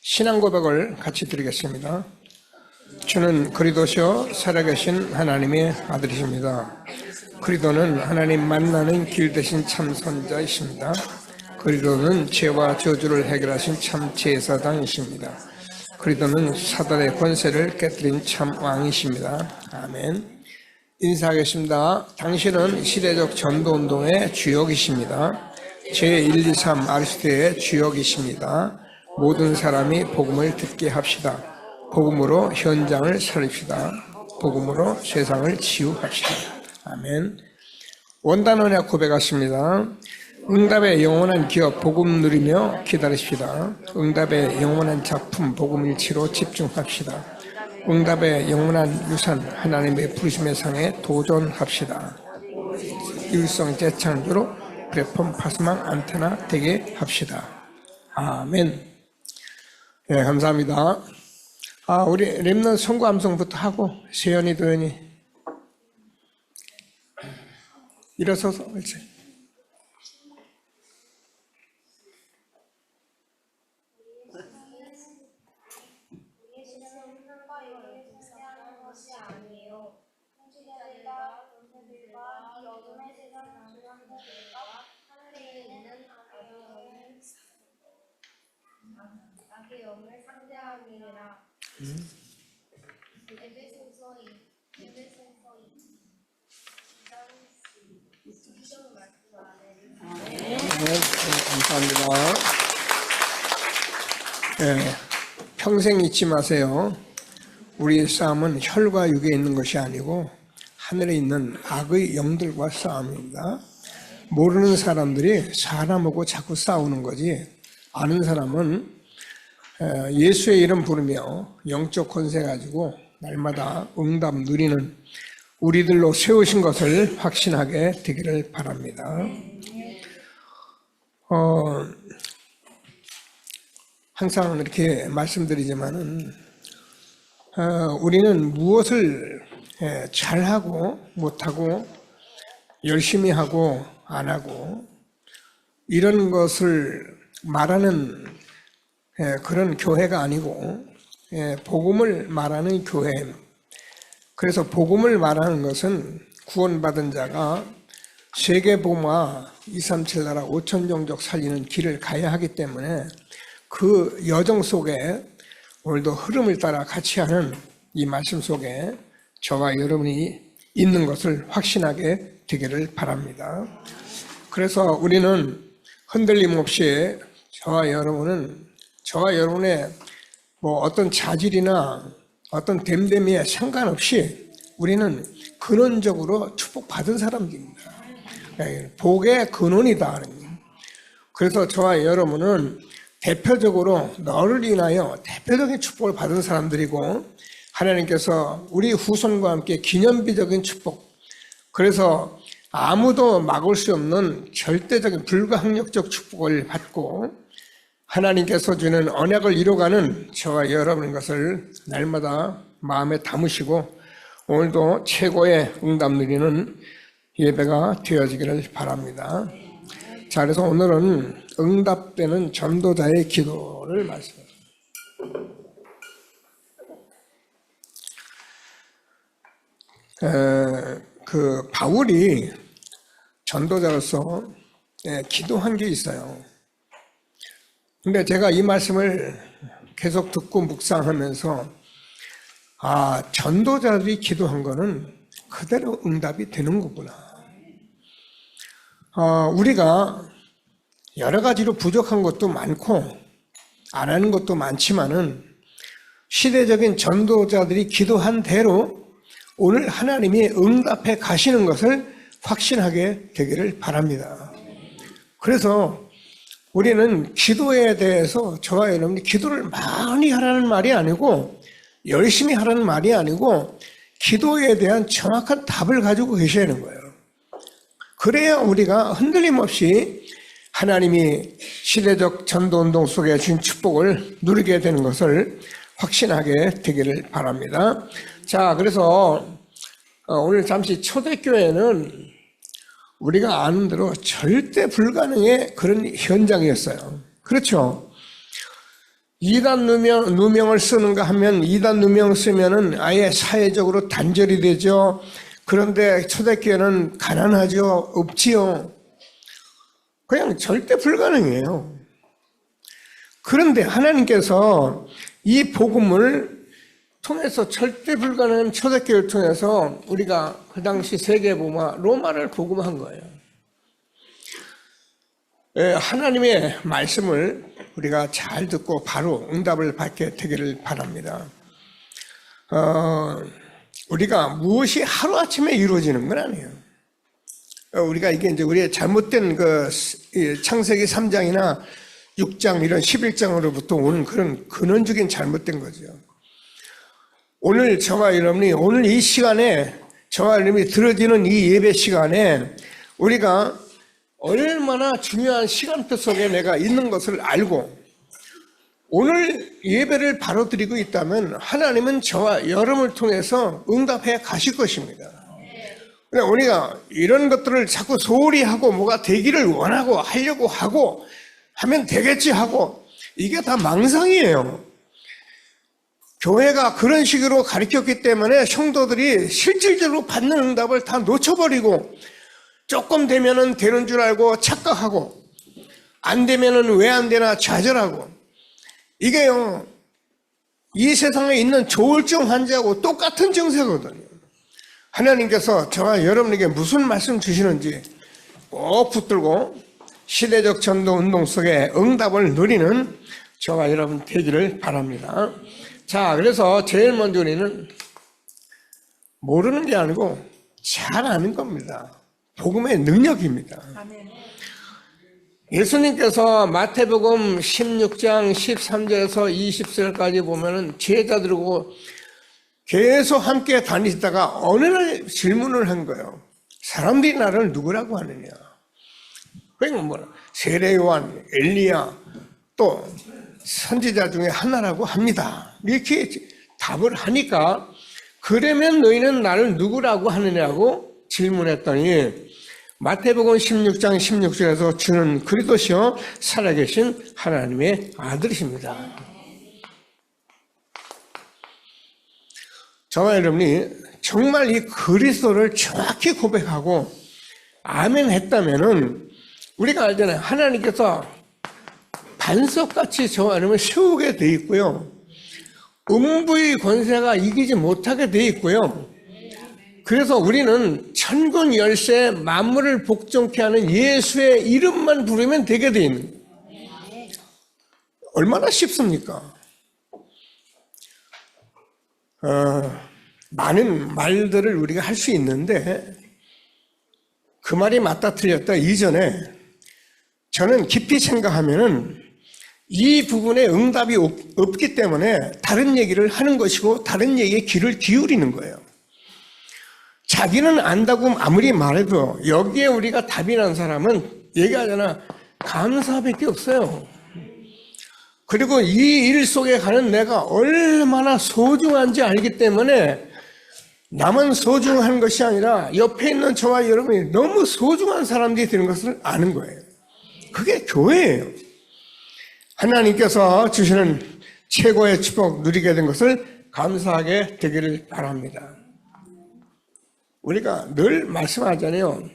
신앙 고백을 같이 드리겠습니다. 주는 그리스도시요 살아계신 하나님의 아들이십니다. 그리스도는 하나님 만나는 길 되신 참 선자이십니다. 그리스도는 죄와 저주를 해결하신 참 제사장이십니다. 그리스도는 사단의 권세를 깨뜨린 참 왕이십니다. 아멘. 인사하겠습니다. 당신은 시대적 전도운동의 주역이십니다. 제1, 2, 3 아리스토의 주역이십니다. 모든 사람이 복음을 듣게 합시다. 복음으로 현장을 살립시다. 복음으로 세상을 치유합시다. 아멘. 원단원의 고백하십니다. 응답의 영원한 기업 복음 누리며 기다리십시다. 응답의 영원한 작품 복음 일치로 집중합시다. 응답의 영원한 유산 하나님의 부르심의 상에 도전합시다. 일성 재창조로 플랫폼 파스망 안테나 되게 합시다. 아멘. 네, 감사합니다. 우리 렘넌트 선고 암송부터 하고 세연이 도연이 일어서서 이제 감사합니다. 네, 평생 잊지 마세요. 우리의 싸움은 혈과 육에 있는 것이 아니고 하늘에 있는 악의 영들과 싸움입니다. 모르는 사람들이 사람하고 자꾸 싸우는 거지, 아는 사람은 예수의 이름 부르며 영적 권세 가지고 날마다 응답 누리는 우리들로 세우신 것을 확신하게 되기를 바랍니다. 항상 이렇게 말씀드리지만은 우리는 무엇을 잘하고 못하고 열심히 하고 안 하고 이런 것을 말하는 그런 교회가 아니고 복음을 말하는 교회입니다. 그래서 복음을 말하는 것은 구원받은 자가 세계복음화 237 나라 5천 종족 살리는 길을 가야 하기 때문에 그 여정 속에 오늘도 흐름을 따라 같이 하는 이 말씀 속에 저와 여러분이 있는 것을 확신하게 되기를 바랍니다. 그래서 우리는 흔들림 없이 저와 여러분의 어떤 자질이나 어떤 됨됨이에 상관없이 우리는 근원적으로 축복받은 사람들입니다. 복의 근원이다. 그래서 저와 여러분은 대표적으로 너를 인하여 대표적인 축복을 받은 사람들이고, 하나님께서 우리 후손과 함께 기념비적인 축복, 그래서 아무도 막을 수 없는 절대적인 불가항력적 축복을 받고 하나님께서 주는 언약을 이루어가는 저와 여러분인 것을 날마다 마음에 담으시고 오늘도 최고의 응답 누리는 예배가 되어지기를 바랍니다. 자, 그래서 오늘은 응답되는 전도자의 기도를 말씀합니다. 바울이 전도자로서 기도한 게 있어요. 근데 제가 이 말씀을 계속 듣고 묵상하면서 전도자들이 기도한 거는 그대로 응답이 되는 거구나. 우리가 여러 가지로 부족한 것도 많고 안 하는 것도 많지만은 시대적인 전도자들이 기도한 대로 오늘 하나님이 응답해 가시는 것을 확신하게 되기를 바랍니다. 그래서 우리는 기도에 대해서 저와 여러분이 기도를 많이 하라는 말이 아니고 열심히 하라는 말이 아니고 기도에 대한 정확한 답을 가지고 계셔야 하는 거예요. 그래야 우리가 흔들림 없이 하나님이 시대적 전도운동 속에 주신 축복을 누리게 되는 것을 확신하게 되기를 바랍니다. 자, 그래서 오늘 잠시 초대교회는 우리가 아는 대로 절대 불가능의 그런 현장이었어요. 그렇죠? 이단 누명을 쓰는가 하면 이단 누명 쓰면은 아예 사회적으로 단절이 되죠. 그런데 초대교회는 가난하죠. 없지요. 그냥 절대 불가능해요. 그런데 하나님께서 이 복음을 통해서 절대 불가능한 초대교회를 통해서 우리가 그 당시 세계복음화 로마를 복음한 거예요. 하나님의 말씀을 우리가 잘 듣고 바로 응답을 받게 되기를 바랍니다. 우리가 무엇이 하루아침에 이루어지는 건 아니에요. 우리가 이게 이제 우리의 잘못된 창세기 3장이나 6장 이런 11장으로부터 오는 그런 근원적인 잘못된 거죠. 오늘 저와 여러분이 오늘 이 시간에 저와 여러분이 들어지는 이 예배 시간에 우리가 얼마나 중요한 시간표 속에 내가 있는 것을 알고 오늘 예배를 바로 드리고 있다면 하나님은 저와 여러분을 통해서 응답해 가실 것입니다. 우리가 이런 것들을 자꾸 소홀히 하고 뭐가 되기를 원하고 하려고 하고 하면 되겠지 하고 이게 다 망상이에요. 교회가 그런 식으로 가르쳤기 때문에 성도들이 실질적으로 받는 응답을 다 놓쳐버리고 조금 되면은 되는 줄 알고 착각하고 안 되면은 왜 안 되나 좌절하고 이게요 이 세상에 있는 조울증 환자하고 똑같은 증세거든요. 하나님께서 저와 여러분에게 무슨 말씀 주시는지 꼭 붙들고 시대적 전도 운동 속에 응답을 누리는 저와 여러분 되기를 바랍니다. 자, 그래서 제일 먼저 우리는 모르는 게 아니고 잘 아는 겁니다. 복음의 능력입니다. 예수님께서 마태복음 16장 13절에서 20절까지 보면은 제자들하고 계속 함께 다니시다가 어느 날 질문을 한 거예요. 사람들이 나를 누구라고 하느냐? 그러니까 뭐라 세례 요한, 엘리야 또 선지자 중에 하나라고 합니다. 이렇게 답을 하니까 그러면 너희는 나를 누구라고 하느냐고 질문했더니 마태복음 16장 16절에서 주는 그리스도시요 살아계신 하나님의 아들이십니다. 저와 여러분이 정말 이 그리스도를 정확히 고백하고 아멘 했다면은 우리가 알잖아요. 하나님께서 반석같이 저와 여러분을 세우게 돼 있고요. 음부의 권세가 이기지 못하게 돼 있고요. 그래서 우리는 천군 열쇠 만물을 복종케 하는 예수의 이름만 부르면 되게 돼 있는 거예요. 얼마나 쉽습니까? 많은 말들을 우리가 할 수 있는데 그 말이 맞다 틀렸다 이전에 저는 깊이 생각하면은 이 부분에 응답이 없기 때문에 다른 얘기를 하는 것이고 다른 얘기에 귀를 기울이는 거예요. 자기는 안다고 아무리 말해도 여기에 우리가 답이 난 사람은 얘기하잖아. 감사밖에 없어요. 그리고 이 일 속에 가는 내가 얼마나 소중한지 알기 때문에 나만 소중한 것이 아니라 옆에 있는 저와 여러분이 너무 소중한 사람들이 되는 것을 아는 거예요. 그게 교회예요. 하나님께서 주시는 최고의 축복 누리게 된 것을 감사하게 되기를 바랍니다. 우리가 늘 말씀하잖아요.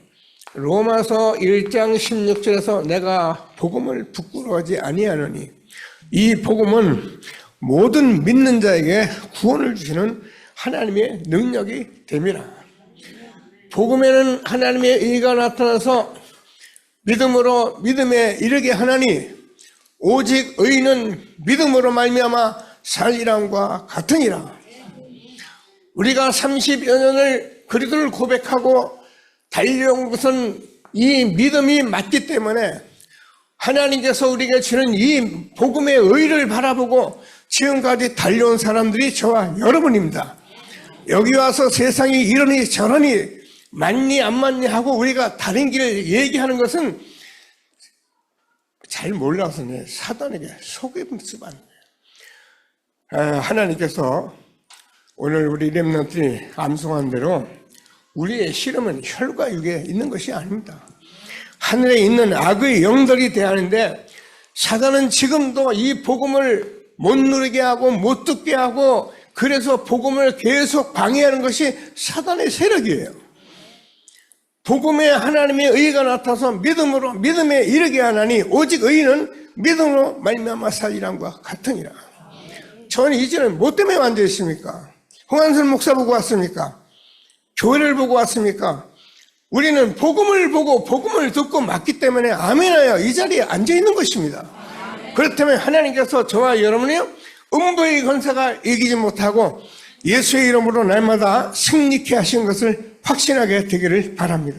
로마서 1장 16절에서 내가 복음을 부끄러워하지 아니하노니 이 복음은 모든 믿는 자에게 구원을 주시는 하나님의 능력이 됨이라. 복음에는 하나님의 의가 나타나서 믿음으로 믿음에 이르게 하나니 오직 의는 믿음으로 말미암아 살리람과 같으니라. 우리가 30여 년을 그리스도를 고백하고 달려온 것은 이 믿음이 맞기 때문에 하나님께서 우리에게 주는 이 복음의 의를 바라보고 지금까지 달려온 사람들이 저와 여러분입니다. 여기 와서 세상이 이러니 저러니 맞니 안 맞니 하고 우리가 다른 길을 얘기하는 것은 잘 몰라서 사단에게 속임 수반. 하나님께서 오늘 우리 렘넌트들이 암송한 대로 우리의 씨름은 혈과 육에 있는 것이 아닙니다. 하늘에 있는 악의 영들이 대하는데 사단은 지금도 이 복음을 못 누리게 하고 못 듣게 하고 그래서 복음을 계속 방해하는 것이 사단의 세력이에요. 복음에 하나님의 의가 나타나서 믿음에 이르게 하나니 오직 의는 믿음으로 말미암아 살리란과 같으니라. 저는 이제는 뭐 때문에 앉아 있습니까? 홍한선 목사 보고 왔습니까? 교회를 보고 왔습니까? 우리는 복음을 보고 복음을 듣고 맞기 때문에 아멘하여 이 자리에 앉아 있는 것입니다. 그렇다면 하나님께서 저와 여러분이요 음부의 권세가 이기지 못하고 예수의 이름으로 날마다 승리케 하신 것을 확신하게 되기를 바랍니다.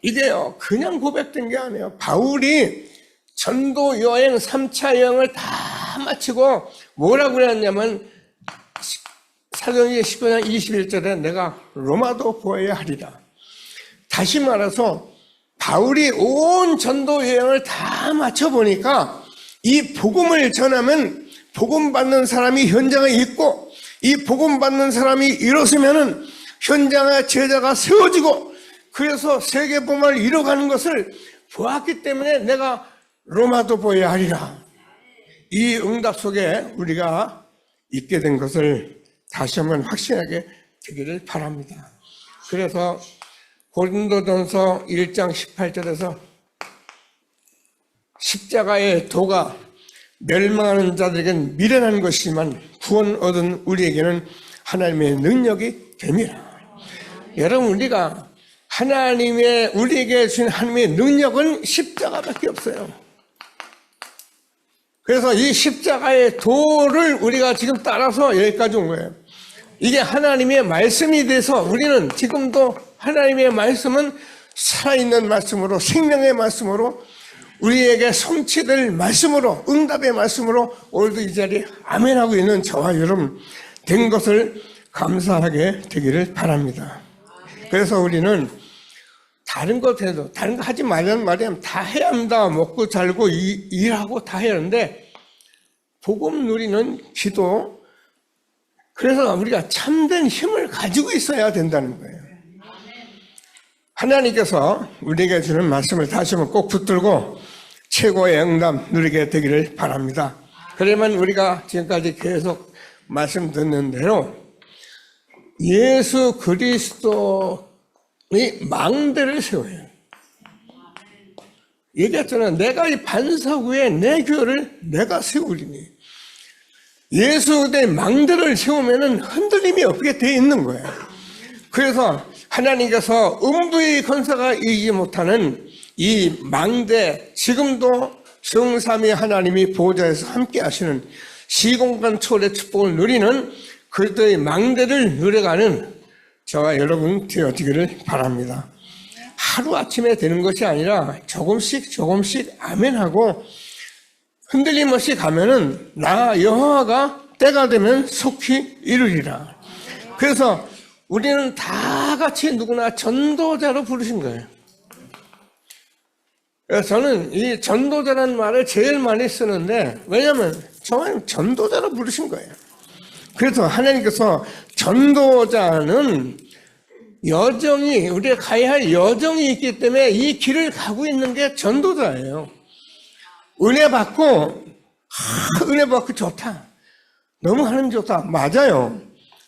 이게요 그냥 고백된 게 아니에요. 바울이 전도 여행 3차 여행을 다 마치고 뭐라고 그랬냐면 사도행전 19장 21절에 내가 로마도 보아야 하리라. 다시 말해서 바울이 온 전도 여행을 다 마쳐보니까 이 복음을 전하면 복음 받는 사람이 현장에 있고 이 복음 받는 사람이 일어서면은 현장에 제자가 세워지고 그래서 세계복음을 이뤄가는 것을 보았기 때문에 내가 로마도 보아야 하리라. 이 응답 속에 우리가 있게 된 것을 다시 한번 확신하게 되기를 바랍니다. 그래서 고린도전서 1장 18절에서 십자가의 도가 멸망하는 자들에게는 미련한 것이지만 구원 얻은 우리에게는 하나님의 능력이 됨이라. 여러분 우리가 우리에게 주신 하나님의 능력은 십자가밖에 없어요. 그래서 이 십자가의 도를 우리가 지금 따라서 여기까지 온 거예요. 이게 하나님의 말씀이 돼서 우리는 지금도 하나님의 말씀은 살아있는 말씀으로 생명의 말씀으로 우리에게 성취될 말씀으로 응답의 말씀으로 오늘도 이 자리에 아멘하고 있는 저와 여러분 된 것을 감사하게 되기를 바랍니다. 그래서 우리는 다른 것 해도 다른 거 하지 말라는 말이면 다 해야 합니다. 먹고 살고 일하고 다 해야 하는데 복음 누리는 기도 그래서 우리가 참된 힘을 가지고 있어야 된다는 거예요. 하나님께서 우리에게 주는 말씀을 다시 한번 꼭 붙들고 최고의 응답 누리게 되기를 바랍니다. 그러면 우리가 지금까지 계속 말씀 듣는 대로 예수 그리스도의 망대를 세워요. 얘기했잖아요. 내가 이 반석 위에 내 교회를 내가 세우리니. 예수의 망대를 세우면 흔들림이 없게 되어 있는 거예요. 그래서 하나님께서 음부의 권세가 이기지 못하는 이 망대, 지금도 성삼위 하나님이 보호자에서 함께 하시는 시공간 초월의 축복을 누리는 그리스도의 망대를 누려가는 저와 여러분 되어지기를 바랍니다. 하루아침에 되는 것이 아니라 조금씩 아멘하고 흔들림 없이 가면은 나 여호와가 때가 되면 속히 이루리라. 그래서 우리는 다 같이 누구나 전도자로 부르신 거예요. 그래서 저는 이 전도자라는 말을 제일 많이 쓰는데 왜냐하면 저는 전도자로 부르신 거예요. 그래서 하나님께서 전도자는 여정이 우리가 가야 할 여정이 있기 때문에 이 길을 가고 있는 게 전도자예요. 은혜 받고 좋다. 너무 하나님 좋다. 맞아요.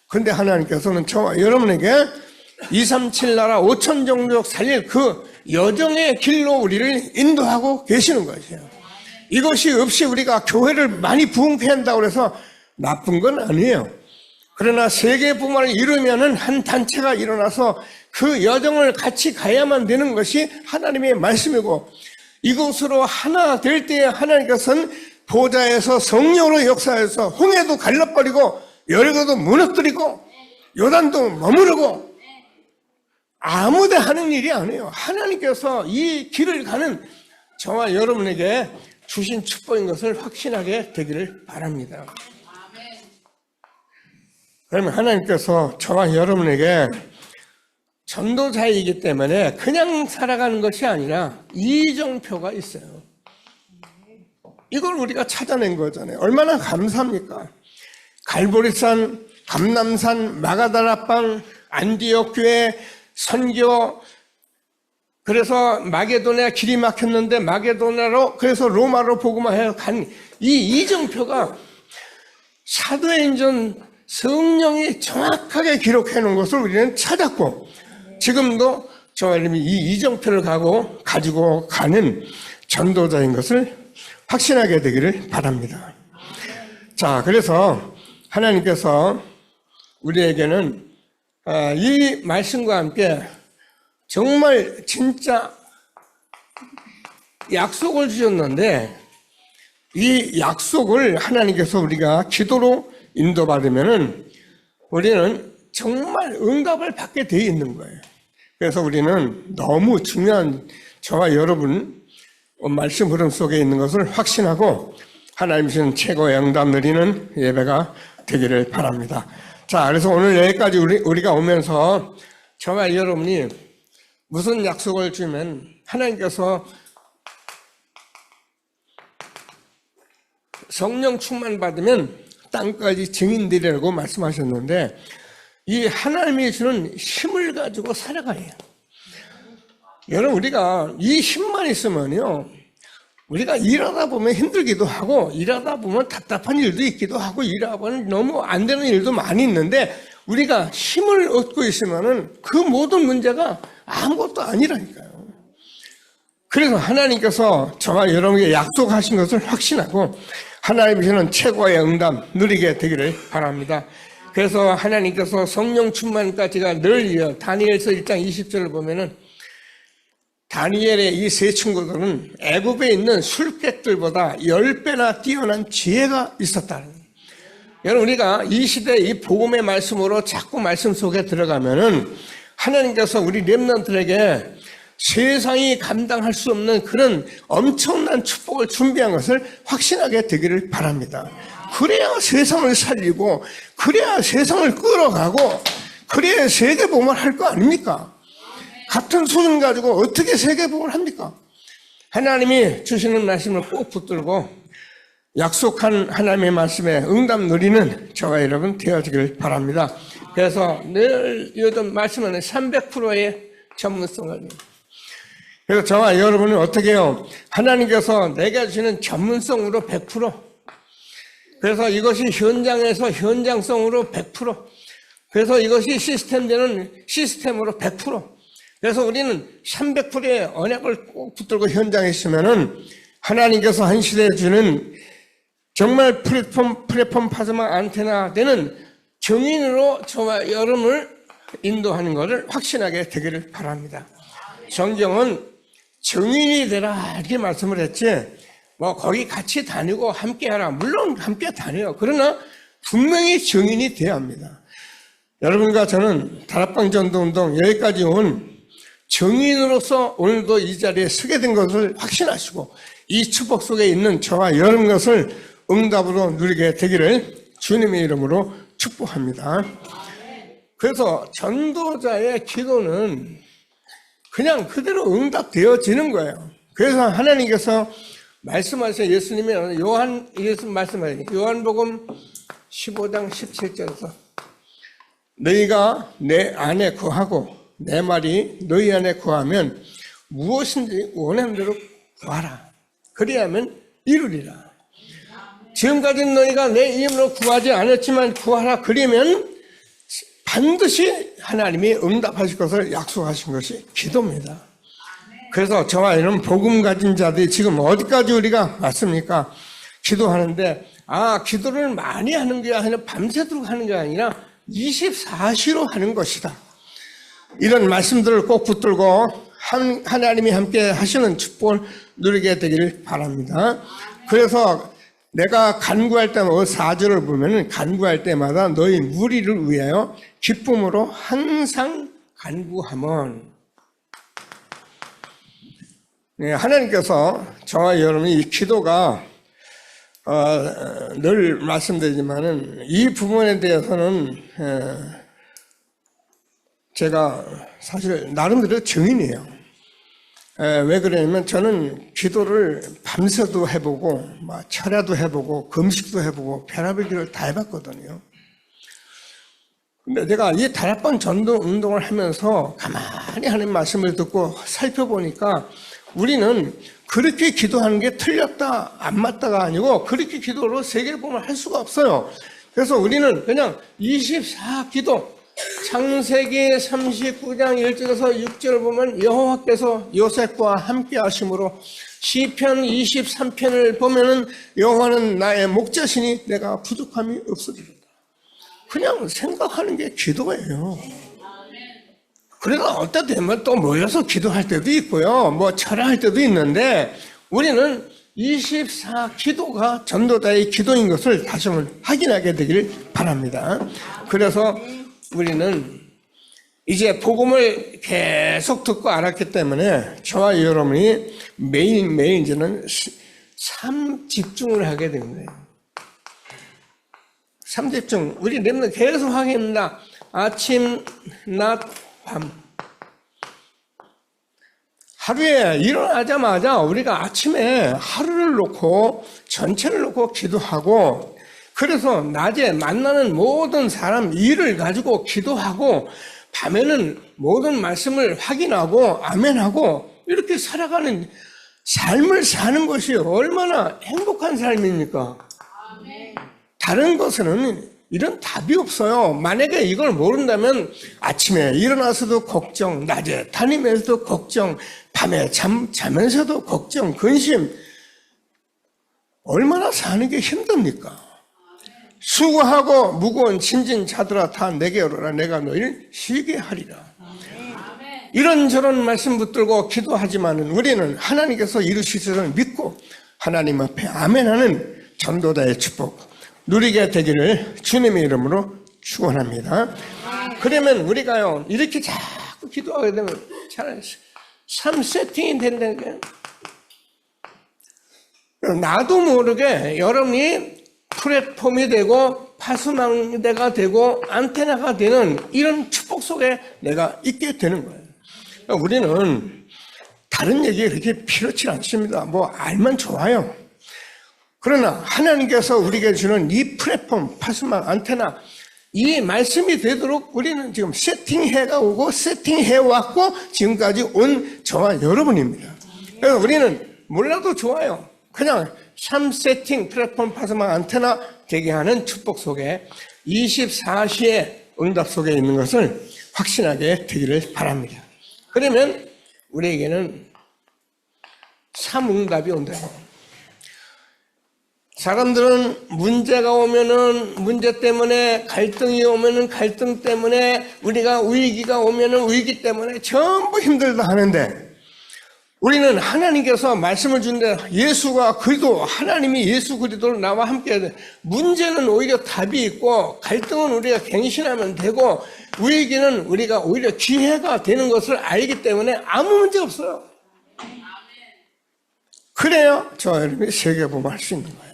근데 하나님께서는 저와 여러분에게 237 나라 5천 종족 살릴 그 여정의 길로 우리를 인도하고 계시는 것이에요. 이것이 없이 우리가 교회를 많이 부흥케 한다고 해서 나쁜 건 아니에요. 그러나 세계복음을 이루면은 한 단체가 일어나서 그 여정을 같이 가야만 되는 것이 하나님의 말씀이고 이것으로 하나 될 때에 하나님께서는 보좌에서 성령으로 역사해서 홍해도 갈라버리고 여리고도 무너뜨리고 요단도 머무르고 아무데 하는 일이 아니에요. 하나님께서 이 길을 가는 저와 여러분에게 주신 축복인 것을 확신하게 되기를 바랍니다. 그러면 하나님께서 저와 여러분에게 전도자이기 때문에 그냥 살아가는 것이 아니라 이정표가 있어요. 이걸 우리가 찾아낸 거잖아요. 얼마나 감사합니까? 갈보리산, 감남산, 마가다라방, 안디옥 교회, 선교, 그래서 마게도냐 길이 막혔는데 마게도냐로 그래서 로마로 복음화해 간 이 이정표가 사도행전 성령이 정확하게 기록해 놓은 것을 우리는 찾았고, 지금도 저와 이름이 이 이정표를 가지고 가는 전도자인 것을 확신하게 되기를 바랍니다. 자, 그래서 하나님께서 우리에게는 이 말씀과 함께 정말 진짜 약속을 주셨는데, 이 약속을 하나님께서 우리가 기도로 인도받으면은 우리는 정말 응답을 받게 되어 있는 거예요. 그래서 우리는 너무 중요한 저와 여러분 말씀 흐름 속에 있는 것을 확신하고 하나님 주신 최고의 응답 누리는 예배가 되기를 바랍니다. 자, 그래서 오늘 여기까지 우리가 오면서 저와 여러분이 무슨 약속을 주면 하나님께서 성령 충만 받으면 땅까지 증인들이라고 말씀하셨는데, 이 하나님이 주는 힘을 가지고 살아가요. 여러분, 우리가 이 힘만 있으면요, 우리가 일하다 보면 힘들기도 하고, 일하다 보면 답답한 일도 있기도 하고, 일하다 보면 너무 안 되는 일도 많이 있는데, 우리가 힘을 얻고 있으면은 그 모든 문제가 아무것도 아니라니까요. 그래서 하나님께서 저와 여러분에게 약속하신 것을 확신하고 하나님께서는 최고의 응답 누리게 되기를 바랍니다. 그래서 하나님께서 성령 충만까지가 늘 이어 다니엘서 1장 20절을 보면은 다니엘의 이 세 친구들은 애굽에 있는 술객들보다 10배나 뛰어난 지혜가 있었다는 거예요. 여러분, 우리가 이 시대 이 복음의 말씀으로 자꾸 말씀 속에 들어가면은 하나님께서 우리 렘넌트들에게 세상이 감당할 수 없는 그런 엄청난 축복을 준비한 것을 확신하게 되기를 바랍니다. 그래야 세상을 살리고, 그래야 세상을 끌어가고, 그래야 세계복음을 할 거 아닙니까? 같은 수준 가지고 어떻게 세계복음을 합니까? 하나님이 주시는 말씀을 꼭 붙들고 약속한 하나님의 말씀에 응답 누리는 저와 여러분 되어지길 바랍니다. 그래서 늘 요즘 말씀하는 300%의 전문성을, 그래서 저와 여러분은 어떻게 해요? 하나님께서 내게 주시는 전문성으로 100%, 그래서 이것이 현장에서 현장성으로 100%, 그래서 이것이 시스템되는 시스템으로 100%, 그래서 우리는 300%의 언약을 꼭 붙들고 현장에 있으면은 하나님께서 한 시대에 주는 정말 플랫폼 파즈마 안테나 되는 정인으로 저와 여러분을 인도하는 것을 확신하게 되기를 바랍니다. 성경은 정인이 되라 이렇게 말씀을 했지, 뭐 거기 같이 다니고 함께 하라, 물론 함께 다녀요. 그러나 분명히 정인이 되어야 합니다. 여러분과 저는 다락방 전도운동 여기까지 온 정인으로서 오늘도 이 자리에 서게 된 것을 확신하시고 이 축복 속에 있는 저와 여러분 것을 응답으로 누리게 되기를 주님의 이름으로 축복합니다. 그래서 전도자의 기도는 그냥 그대로 응답되어지는 거예요. 그래서 하나님께서 말씀하신 예수님이 예수 말씀하신 요한복음 15장 17절에서 너희가 내 안에 거하고 내 말이 너희 안에 거하면 무엇인지 원하는 대로 구하라. 그리하면 이루리라. 지금까지는 너희가 내 이름으로 구하지 않았지만 구하라. 그러면 반드시 하나님이 응답하실 것을 약속하신 것이 기도입니다. 그래서 저와 이런 복음 가진 자들이 지금 어디까지 우리가 왔습니까? 기도하는데, 기도를 많이 하는 게 아니라 밤새도록 하는 게 아니라 24시로 하는 것이다. 이런 말씀들을 꼭 붙들고 하나님이 함께 하시는 축복을 누리게 되기를 바랍니다. 그래서 내가 간구할 때마다 4절을 보면 간구할 때마다 너희 무리를 위하여 기쁨으로 항상 간구하면, 하나님께서 저와 여러분이 이 기도가 늘 말씀드리지만은 이 부분에 대해서는 제가 사실 나름대로 증인이에요. 왜 그러냐면 저는 기도를 밤새도 해보고 철야도 해보고 금식도 해보고 별의별 기도를 다 해봤거든요. 근데 내가 이 다락방 전도 운동을 하면서 가만히 하는 말씀을 듣고 살펴보니까 우리는 그렇게 기도하는 게 틀렸다 안 맞다가 아니고 그렇게 기도로 세계복음을 할 수가 없어요. 그래서 우리는 그냥 24기도, 창세기 39장 1절에서 6절을 보면 여호와께서 요셉과 함께 하심으로, 시편 23편을 보면은 여호와는 나의 목자시니 내가 부족함이 없으리로다. 그냥 생각하는 게 기도예요. 그러다 어떨 때면 또 모여서 기도할 때도 있고요, 뭐 철회할 때도 있는데, 우리는 24기도가 전도자의 기도인 것을 다시 한번 확인하게 되기를 바랍니다. 그래서 우리는 이제 복음을 계속 듣고 알았기 때문에 저와 여러분이 매일매일 이제는 삶 집중을 하게 되는 거예요. 삶 집중. 우리 렘넌트 계속 하겠습니다. 아침, 낮, 밤. 하루에 일어나자마자 우리가 아침에 하루를 놓고 전체를 놓고 기도하고, 그래서 낮에 만나는 모든 사람 일을 가지고 기도하고, 밤에는 모든 말씀을 확인하고 아멘하고 이렇게 살아가는 삶을 사는 것이 얼마나 행복한 삶입니까? 다른 것은 이런 답이 없어요. 만약에 이걸 모른다면 아침에 일어나서도 걱정, 낮에 다니면서도 걱정, 밤에 자면서도 걱정, 근심, 얼마나 사는 게 힘듭니까? 수고하고 무거운 짐진 자들아 다 내게 오라, 내가 너희를 쉬게 하리라. 이런저런 말씀 붙들고 기도하지만 우리는 하나님께서 이루시리를 믿고 하나님 앞에 아멘하는 전도자의 축복 누리게 되기를 주님의 이름으로 축원합니다. 그러면 우리가요, 이렇게 자꾸 기도하게 되면 잘 삶 세팅이 된다니까요. 나도 모르게 여러분이 플랫폼이 되고 파수망대가 되고 안테나가 되는 이런 축복 속에 내가 있게 되는 거예요. 우리는 다른 얘기 그렇게 필요치 않습니다. 뭐 알면 좋아요. 그러나 하나님께서 우리에게 주는 이 플랫폼, 파수망, 안테나, 이 말씀이 되도록 우리는 지금 세팅해가오고 세팅해왔고 지금까지 온 저와 여러분입니다. 그래서 우리는 몰라도 좋아요. 그냥 3세팅 플랫폼 파수망 안테나 되게 하는 축복 속에 24시의 응답 속에 있는 것을 확신하게 되기를 바랍니다. 그러면 우리에게는 3응답이 온다고. 사람들은 문제가 오면은 문제 때문에, 갈등이 오면은 갈등 때문에, 우리가 위기가 오면은 위기 때문에 전부 힘들다 하는데, 우리는 하나님께서 말씀을 준데 예수가 그리스도, 하나님이 예수 그리스도를 나와 함께 해야 돼. 문제는 오히려 답이 있고, 갈등은 우리가 갱신하면 되고, 위기는 우리가 오히려 기회가 되는 것을 알기 때문에 아무 문제 없어요. 그래야 저 여러분이 세계복음을 할 수 있는 거예요.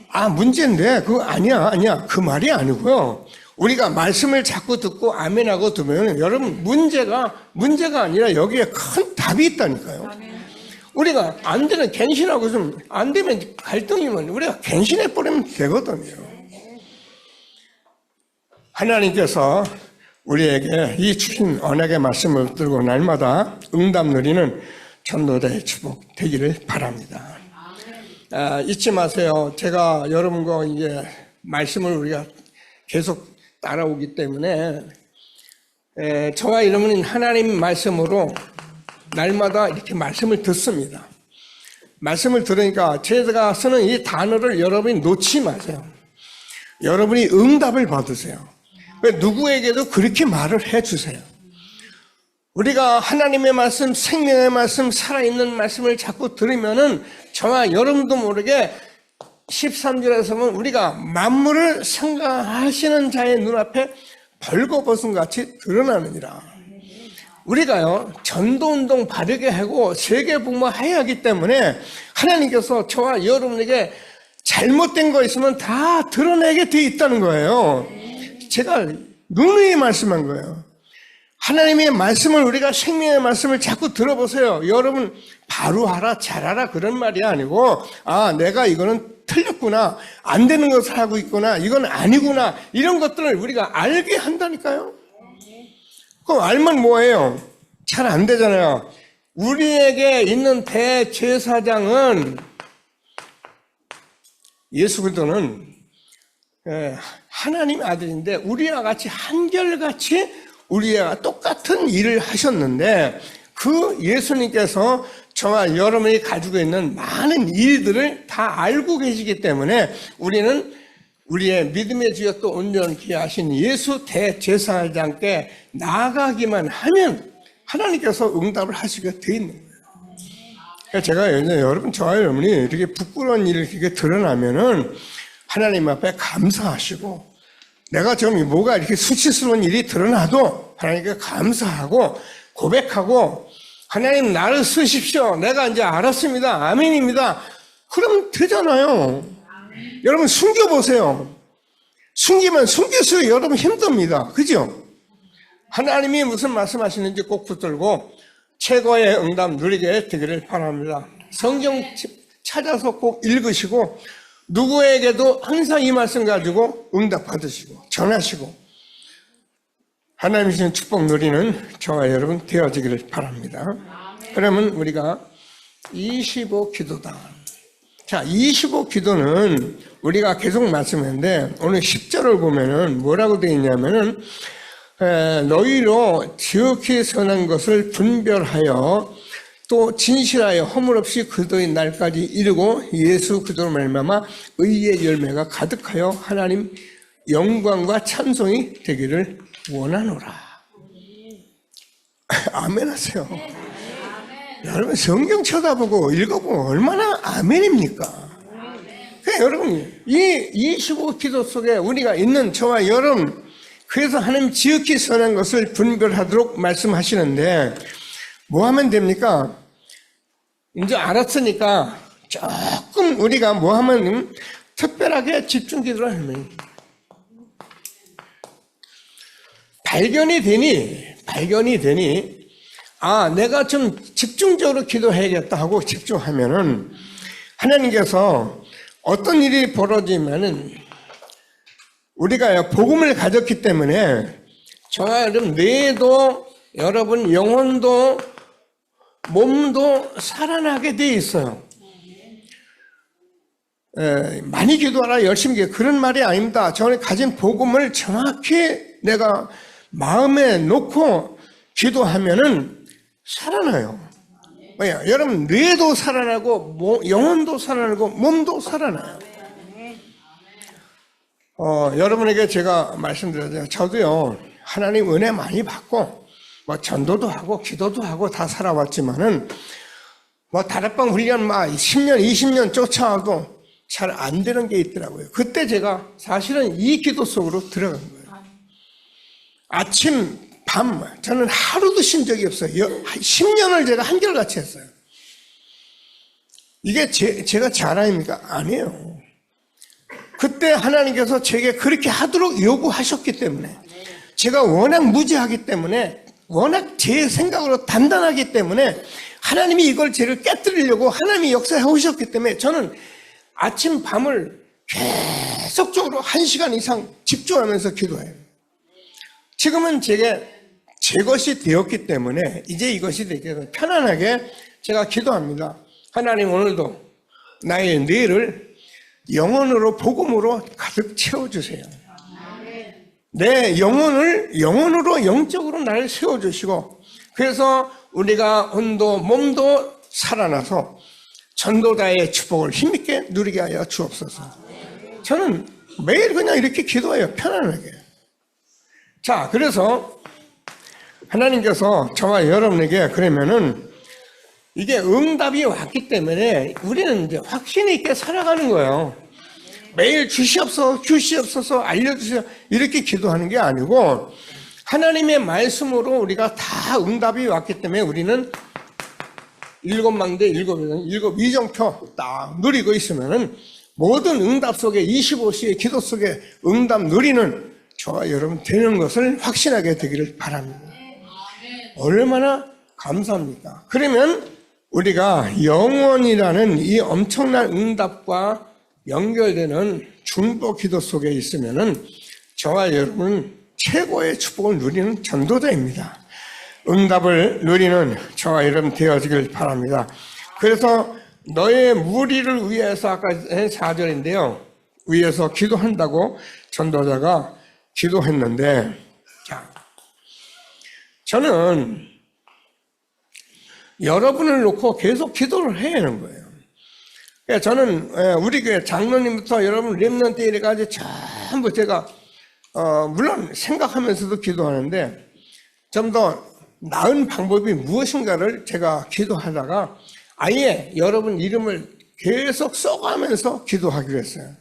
아, 문제인데 그거 아니야 그 말이 아니고요. 우리가 말씀을 자꾸 듣고 아멘하고 두면 여러분 문제가 아니라 여기에 큰 답이 있다니까요. 우리가 안 되면 갱신하고 좀 안 되면 갈등이면 우리가 갱신해 버리면 되거든요. 하나님께서 우리에게 이 주신 언약의 말씀을 붙들고 날마다 응답 누리는 전도자의 축복 되기를 바랍니다. 잊지 마세요. 제가 여러분과 이제 말씀을 우리가 계속 따라오기 때문에 저와 여러분은 하나님 말씀으로 날마다 이렇게 말씀을 듣습니다. 말씀을 들으니까 제가 쓰는 이 단어를 여러분이 놓지 마세요. 여러분이 응답을 받으세요. 누구에게도 그렇게 말을 해주세요. 우리가 하나님의 말씀, 생명의 말씀, 살아있는 말씀을 자꾸 들으면은 저와 여러분도 모르게 13절에서 보면 우리가 만물을 생각하시는 자의 눈앞에 벌거벗은 같이 드러나느니라. 우리가요, 전도운동 바르게 하고 세계복음화해야 하기 때문에 하나님께서 저와 여러분에게 잘못된 거 있으면 다 드러내게 돼 있다는 거예요. 제가 누누이 말씀한 거예요. 하나님의 말씀을, 우리가 생명의 말씀을 자꾸 들어보세요. 여러분 바로 하라, 잘하라 그런 말이 아니고, 아, 내가 이거는 틀렸구나, 안 되는 것을 하고 있구나, 이건 아니구나, 이런 것들을 우리가 알게 한다니까요. 그럼 알면 뭐예요? 잘 안 되잖아요. 우리에게 있는 대제사장은, 예수 그리스도는 하나님 아들인데 우리와 같이 한결같이 우리와 똑같은 일을 하셨는데 그 예수님께서 저와 여러분이 가지고 있는 많은 일들을 다 알고 계시기 때문에 우리는 우리의 믿음의 주여 또 온전케 하신 예수 대제사장께 나아가기만 하면 하나님께서 응답을 하시게 돼 있는 거예요. 그러니까 제가 여러분, 저와 여러분이 이렇게 부끄러운 일을 이렇게 드러나면은 하나님 앞에 감사하시고, 내가 좀 뭐가 이렇게 수치스러운 일이 드러나도 하나님께 감사하고 고백하고, 하나님 나를 쓰십시오. 내가 이제 알았습니다. 아멘입니다. 그러면 되잖아요. 여러분 숨겨보세요. 숨기면 숨길수록 여러분 힘듭니다. 그죠? 하나님이 무슨 말씀하시는지 꼭 붙들고 최고의 응답 누리게 되기를 바랍니다. 성경 찾아서 꼭 읽으시고 누구에게도 항상 이 말씀 가지고 응답 받으시고 전하시고 하나님이 주신 축복 누리는 저와 여러분 되어지기를 바랍니다. 그러면 우리가 25 기도다. 자, 25 기도는 우리가 계속 말씀했는데 오늘 10절을 보면은 뭐라고 되어 있냐면은 너희로 지극히 선한 것을 분별하여 또 진실하여 허물 없이 그리스도의 날까지 이르고 예수 그리스도로 말미암아 의의 열매가 가득하여 하나님 영광과 찬송이 되기를 원하노라. 아멘 하세요. 여러분 성경 쳐다보고 읽어보면 얼마나 아멘입니까? 그러니까 여러분 이 25 기도 속에 우리가 있는 저와 여러분, 그래서 하나님 지극히 선한 것을 분별하도록 말씀하시는데 뭐 하면 됩니까? 이제 알았으니까 조금 우리가 뭐 하면 특별하게 집중 기도를 하면 발견이 되니 아, 내가 좀 집중적으로 기도해야겠다 하고 집중하면은 하나님께서 어떤 일이 벌어지면은 우리가 복음을 가졌기 때문에 저와 여러분 뇌도 여러분 영혼도 몸도 살아나게 돼 있어요. 많이 기도하라 열심히 기도 그런 말이 아닙니다. 저는 가진 복음을 정확히 내가 마음에 놓고 기도하면은 살아나요. 왜요? 여러분 뇌도 살아나고 영혼도 살아나고 몸도 살아나요. 여러분에게 제가 말씀드렸잖아요. 저도요 하나님 은혜 많이 받고 뭐 전도도 하고 기도도 하고 다 살아왔지만은 뭐 다락방 훈련 막 10년 20년 쫓아와도 잘 안 되는 게 있더라고요. 그때 제가 사실은 이 기도 속으로 들어간 거예요. 아침 밤 저는 하루도 쉰 적이 없어요. 10년을 제가 한결같이 했어요. 이게 제가 자랑입니까? 아니에요. 그때 하나님께서 제게 그렇게 하도록 요구하셨기 때문에, 제가 워낙 무지하기 때문에, 워낙 제 생각으로 단단하기 때문에 하나님이 이걸 저를 깨뜨리려고 하나님이 역사해 오셨기 때문에 저는 아침 밤을 계속적으로 1시간 이상 집중하면서 기도해요. 지금은 제 것이 되었기 때문에 이제 이것이 되게 편안하게 제가 기도합니다. 하나님 오늘도 나의 뇌를 영혼으로 복음으로 가득 채워주세요. 내 영혼으로 영적으로 나를 세워주시고, 그래서 우리가 혼도 몸도 살아나서 전도자의 축복을 힘있게 누리게 하여 주옵소서. 저는 매일 그냥 이렇게 기도해요. 편안하게. 자, 그래서 하나님께서 저와 여러분에게 그러면은 이게 응답이 왔기 때문에 우리는 이제 확신 있게 살아가는 거예요. 매일 주시옵소서 알려주세요 이렇게 기도하는 게 아니고 하나님의 말씀으로 우리가 다 응답이 왔기 때문에 우리는 7망대 7 이정표 딱 누리고 있으면은 모든 응답 속에 25시의 기도 속에 응답 누리는 저와 여러분 되는 것을 확신하게 되기를 바랍니다. 얼마나 감사합니까? 그러면 우리가 영원이라는 이 엄청난 응답과 연결되는 중보 기도 속에 있으면은 저와 여러분은 최고의 축복을 누리는 전도자입니다. 응답을 누리는 저와 여러분 되어지길 바랍니다. 그래서 너의 무리를 위해서 아까 4절인데요. 위해서 기도한다고 전도자가 기도했는데, 자, 저는 여러분을 놓고 계속 기도를 해야 하는 거예요. 그러니까 저는 우리 교회 장로님부터 여러분 렘넌트 이래까지 전부 제가 물론 생각하면서도 기도하는데 좀 더 나은 방법이 무엇인가를 제가 기도하다가 아예 여러분 이름을 계속 써가면서 기도하기로 했어요.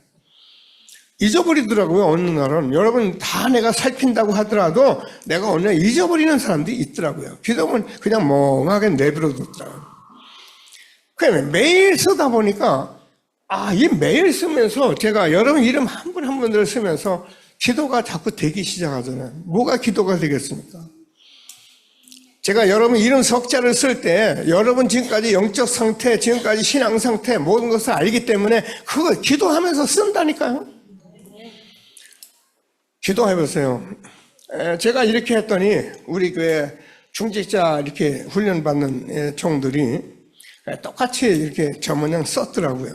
잊어버리더라고요. 어느 날은 여러분 다 내가 살핀다고 하더라도 내가 어느 날 잊어버리는 사람들이 있더라고요. 기도하면 그냥 멍하게 내버려뒀더라고요. 그러면 매일 쓰다 보니까 이 매일 쓰면서 제가 여러분 이름 한 분 한 분들 쓰면서 기도가 자꾸 되기 시작하잖아요. 뭐가 기도가 되겠습니까? 제가 여러분 이름 석자를 쓸 때 여러분 지금까지 영적 상태, 지금까지 신앙 상태 모든 것을 알기 때문에 그거 기도하면서 쓴다니까요. 기도해보세요. 제가 이렇게 했더니 우리 교회 중직자 이렇게 훈련받는 총들이 똑같이 이렇게 저 모양 썼더라고요.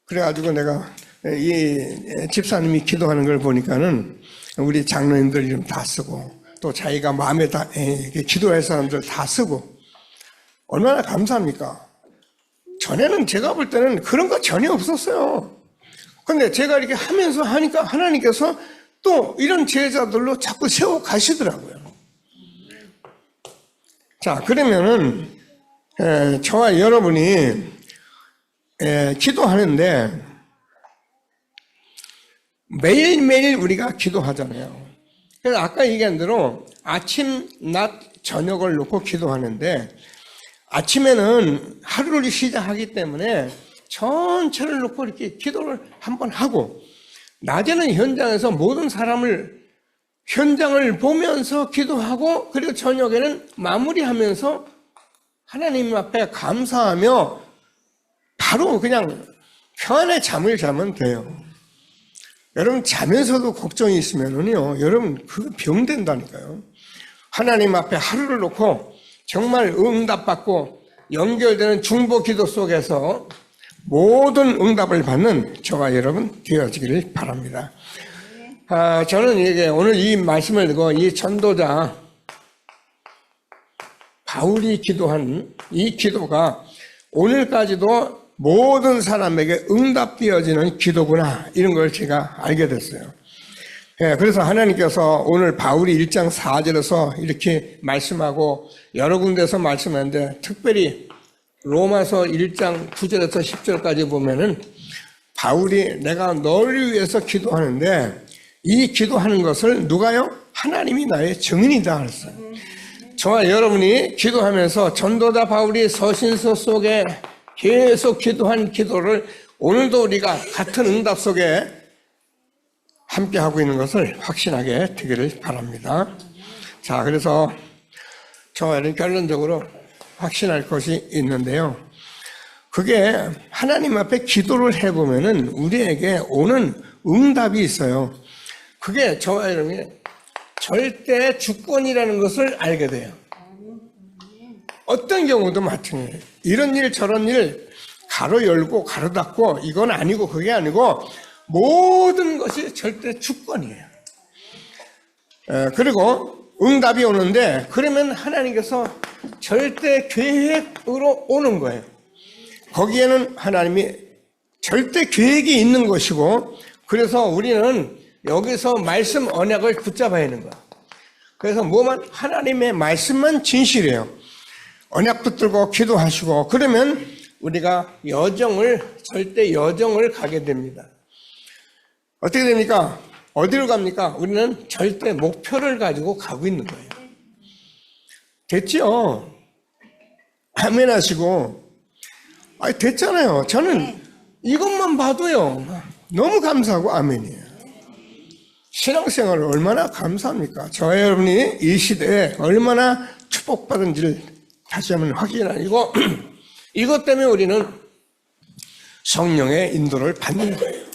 그래가지고 내가 이 집사님이 기도하는 걸 보니까는 우리 장로님들 이름 다 쓰고 또 자기가 마음에 다 기도할 사람들 다 쓰고 얼마나 감사합니까? 전에는 제가 볼 때는 그런 거 전혀 없었어요. 근데 제가 이렇게 하면서 하니까 하나님께서 또 이런 제자들로 자꾸 세워 가시더라고요. 자, 그러면은 저와 여러분이 기도하는데 매일매일 우리가 기도하잖아요. 그래서 아까 얘기한 대로 아침, 낮, 저녁을 놓고 기도하는데 아침에는 하루를 시작하기 때문에 전체를 놓고 이렇게 기도를 한번 하고 낮에는 현장에서 모든 사람을 현장을 보면서 기도하고 그리고 저녁에는 마무리하면서 하나님 앞에 감사하며 바로 그냥 평안의 잠을 자면 돼요. 여러분 자면서도 걱정이 있으면요 여러분 그거 병된다니까요. 하나님 앞에 하루를 놓고 정말 응답받고 연결되는 중보 기도 속에서 모든 응답을 받는 저와 여러분 되어지기를 바랍니다. 저는 이게 오늘 이 말씀을 듣고 이 전도자 바울이 기도한 이 기도가 오늘까지도 모든 사람에게 응답되어지는 기도구나 이런 걸 제가 알게 됐어요. 그래서 하나님께서 오늘 바울이 1장 4절에서 이렇게 말씀하고 여러 군데서 말씀하는데 특별히 로마서 1장 9절에서 10절까지 보면은 바울이 내가 너를 위해서 기도하는데 이 기도하는 것을 누가요? 하나님이 나의 증인이다 그랬어요. 저와 여러분이 기도하면서 전도자 바울이 서신서 속에 계속 기도한 기도를 오늘도 우리가 같은 응답 속에 함께하고 있는 것을 확신하게 되기를 바랍니다. 자, 그래서 저는 결론적으로 확신할 것이 있는데요. 그게 하나님 앞에 기도를 해보면은 우리에게 오는 응답이 있어요. 그게 저와 여러분이 절대 주권이라는 것을 알게 돼요. 어떤 경우도 마찬가지예요. 이런 일 저런 일 가로 열고 가로 닫고 이건 아니고 그게 아니고 모든 것이 절대 주권이에요. 그리고 응답이 오는데 그러면 하나님께서 절대 계획으로 오는 거예요. 거기에는 하나님이 절대 계획이 있는 것이고 그래서 우리는 여기서 말씀 언약을 붙잡아야 하는 거야. 그래서 뭐만 하나님의 말씀만 진실이에요. 언약 붙들고 기도하시고 그러면 우리가 절대 여정을 가게 됩니다. 어떻게 됩니까? 어디로 갑니까? 우리는 절대 목표를 가지고 가고 있는 거예요. 됐죠? 아멘 하시고. 됐잖아요. 저는 이것만 봐도요. 너무 감사하고 아멘이에요. 신앙생활을 얼마나 감사합니까? 저와 여러분이 이 시대에 얼마나 축복받은지를 다시 한번 확인하고 이것 때문에 우리는 성령의 인도를 받는 거예요.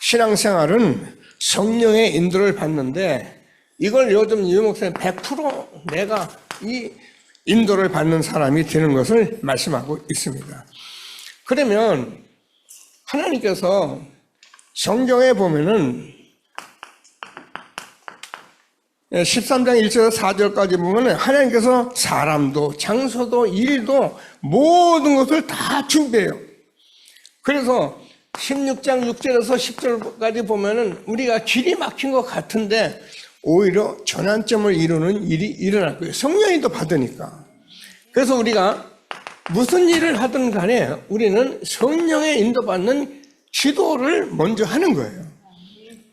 신앙생활은 성령의 인도를 받는데 이걸 요즘 유 목사님 100% 내가 이 인도를 받는 사람이 되는 것을 말씀하고 있습니다. 그러면 하나님께서 성경에 보면은 13장 1절에서 4절까지 보면은 하나님께서 사람도 장소도 일도 모든 것을 다 준비해요. 그래서 16장 6절에서 10절까지 보면은 우리가 길이 막힌 것 같은데 오히려 전환점을 이루는 일이 일어날 거예요. 성령이 더 받으니까. 그래서 우리가 무슨 일을 하든 간에 우리는 성령의 인도받는 기도를 먼저 하는 거예요.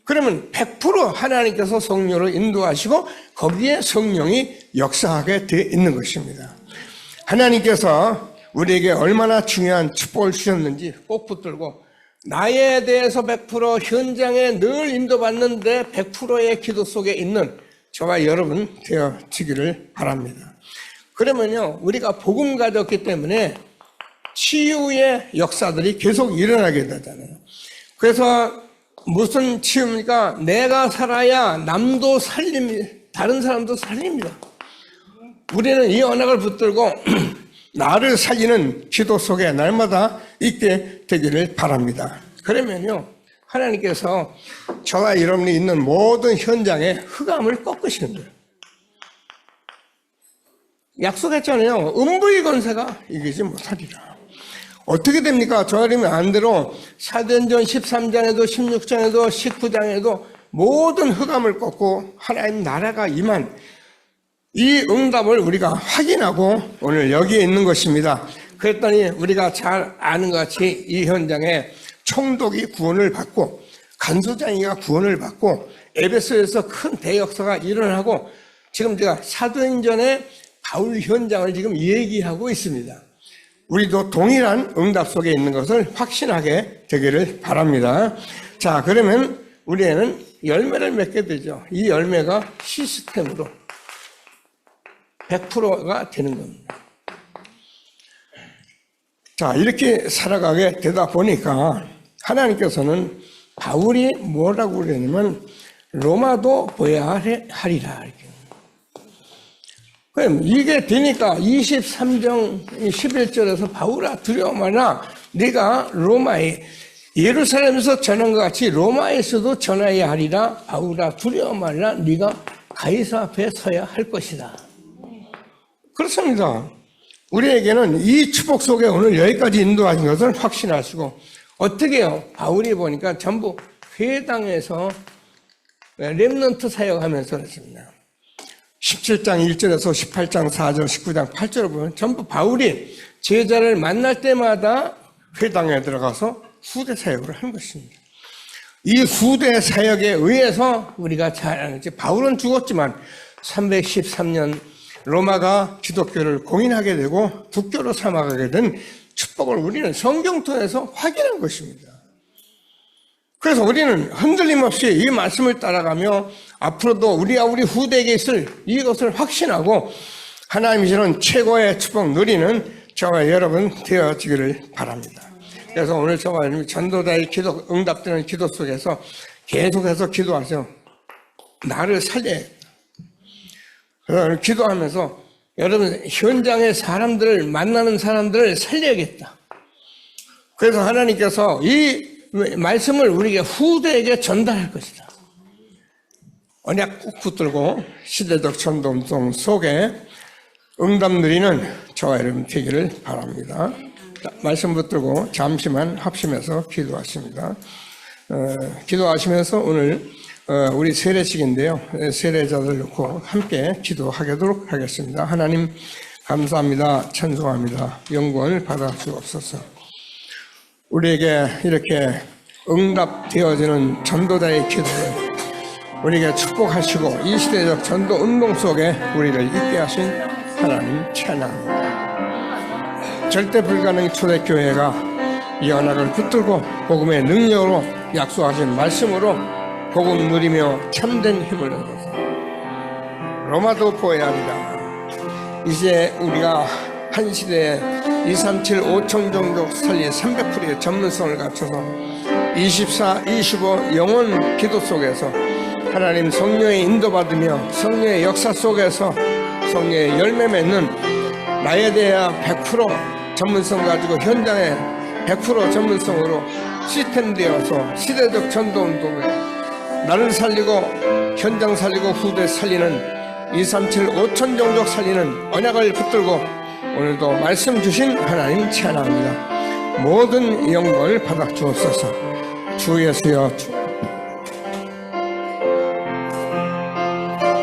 그러면 100% 하나님께서 성령으로 인도하시고 거기에 성령이 역사하게 되어 있는 것입니다. 하나님께서 우리에게 얼마나 중요한 축복을 주셨는지 꼭 붙들고 나에 대해서 100% 현장에 늘 인도받는데 100%의 기도 속에 있는 저와 여러분 되어지기를 바랍니다. 그러면요, 우리가 복음 가졌기 때문에 치유의 역사들이 계속 일어나게 되잖아요. 그래서 무슨 치유입니까? 내가 살아야 남도 살립니다. 다른 사람도 살립니다. 우리는 이 언약을 붙들고 나를 살리는 기도 속에 날마다 있게 되기를 바랍니다. 그러면요, 하나님께서 저와 여러분이 있는 모든 현장에 흑암을 꺾으시는 거예요. 약속했잖아요. 음부의 권세가 이기지 못하리라. 어떻게 됩니까? 저와 여러분이 안대로 사도행전 13장에도 16장에도 19장에도 모든 흑암을 꺾고 하나님 나라가 임한 이 응답을 우리가 확인하고 오늘 여기에 있는 것입니다. 그랬더니 우리가 잘 아는 것 같이 이 현장에 총독이 구원을 받고 간소장이가 구원을 받고 에베소에서 큰 대역사가 일어나고 지금 제가 사도행전의 바울 현장을 지금 얘기하고 있습니다. 우리도 동일한 응답 속에 있는 것을 확신하게 되기를 바랍니다. 자, 그러면 우리는 열매를 맺게 되죠. 이 열매가 시스템으로 100%가 되는 겁니다. 자, 이렇게 살아가게 되다 보니까 하나님께서는 바울이 뭐라고 그러냐면 로마도 보여야 하리라. 이렇게. 그럼 이게 되니까 23장 11절에서 바울아 두려워 마라. 네가 로마에 예루살렘에서 전한 것 같이 로마에서도 전해야 하리라. 바울아 두려워 말라. 네가 가이사 앞에 서야 할 것이다. 그렇습니다. 우리에게는 이 축복 속에 오늘 여기까지 인도하신 것을 확신하시고 어떻게 해요? 바울이 보니까 전부 회당에서 렘넌트 사역하면서 그랬습니다. 17장 1절에서 18장 4절, 19장 8절을 보면 전부 바울이 제자를 만날 때마다 회당에 들어가서 후대 사역을 한 것입니다. 이 후대 사역에 의해서 우리가 잘 아는지 바울은 죽었지만 313년 로마가 기독교를 공인하게 되고 국교로 삼아가게 된 축복을 우리는 성경 통해서 확인한 것입니다. 그래서 우리는 흔들림 없이 이 말씀을 따라가며 앞으로도 우리와 우리 후대에게 있을 이것을 확신하고 하나님이 주는 최고의 축복 누리는 저와 여러분 되어지기를 바랍니다. 그래서 오늘 저와 여러분 전도자의 기도, 응답되는 기도 속에서 계속해서 기도하죠. 나를 살려야겠다. 그래서 기도하면서 여러분 현장의 사람들을 만나는 사람들을 살려야겠다. 그래서 하나님께서 이 말씀을 우리에게 후대에게 전달할 것이다. 언약 꼭 붙들고 시대적 전도운동 속에 응답 누리는 저와 여러분 되기를 바랍니다. 자, 말씀 붙들고 잠시만 합심해서 기도하십니다. 기도하시면서 오늘 우리 세례식인데요. 세례자들 놓고 함께 기도하도록 하겠습니다. 하나님 감사합니다. 찬송합니다. 영광을 받아 주옵소서. 우리에게 이렇게 응답되어지는 전도자의 기도를 우리에게 축복하시고 이 시대적 전도 운동 속에 우리를 있게 하신 하나님 찬양합니다. 절대 불가능 초대교회가 이 언약을 붙들고 복음의 능력으로 약속하신 말씀으로 복음 누리며 참된 힘을 얻어서 로마도 보여야 하리라. 이제 우리가 한 시대에 237, 5천 종족 살리 300%의 전문성을 갖춰서 24, 25 영혼 기도 속에서 하나님 성령의 인도받으며 성령의 역사 속에서 성령의 열매 맺는 나에 대해 100% 전문성 가지고 현장에 100% 전문성으로 시스템 되어서 시대적 전도운동에 나를 살리고 현장 살리고 후대 살리는 237 5천 종족 살리는 언약을 붙들고 오늘도 말씀 주신 하나님 찬양합니다. 모든 영광을 받아 주옵소서. 주 예수여